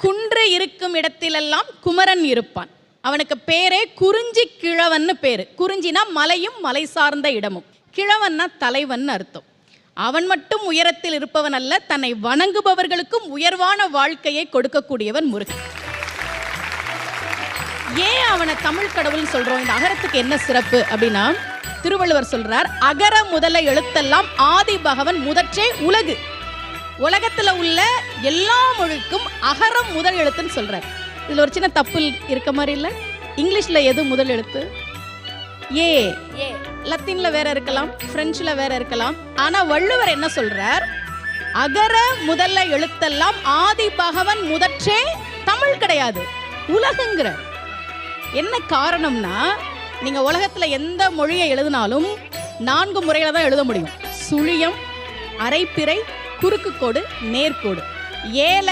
குன்று இருக்கும் இடத்திலெல்லாம் குமரன் இருப்பான். அவனுக்கு பேரே குறிஞ்சி கிழவன்னு பேரு. குறிஞ்சினா மலையும் மலை சார்ந்த இடமும், கிழவன்னா தலைவன் அர்த்தம். அவன் மட்டும் உயரத்தில் இருப்பவன் அல்ல, தன்னை வணங்குபவர்களுக்கும் உயர்வான வாழ்க்கையை கொடுக்கக்கூடியவன் முருகன். ஏன் அவனை தமிழ் கடவுள்னு சொல்றோம்? இந்த அகரத்துக்கு என்ன சிறப்பு அப்படின்னா, திருவள்ளுவர் சொல்றார், அகர முதல எழுத்தெல்லாம் ஆதி பகவன் முதற்றே உலகு. உலகத்துல உள்ள எல்லா மொழிக்கும் அகரம் முதல் எழுத்துன்னு சொல்றார். இதுல ஒரு சின்ன தப்பு இருக்க மாதிரி இல்ல? இங்கிலீஷ்ல எது முதல் எழுத்து? ஏ. லத்தீன்ல வேற இருக்கலாம், பிரெஞ்சுல வேற இருக்கலாம். ஆனா வள்ளுவர் என்ன சொல்றார்? அகர முதல்ல எழுத்தெல்லாம் ஆதி பகவன் முதற்றே தமிழ் கிடையாது, உலகுங்கிற. என்ன காரணம்னா, நீங்க உலகத்துல எந்த மொழியை எழுதினாலும் 4 முறையில தான் எழுத முடியும். சுழியம், அரைப்பிறை, குறுக்கு கோடு, நேர்கோடு. ஏல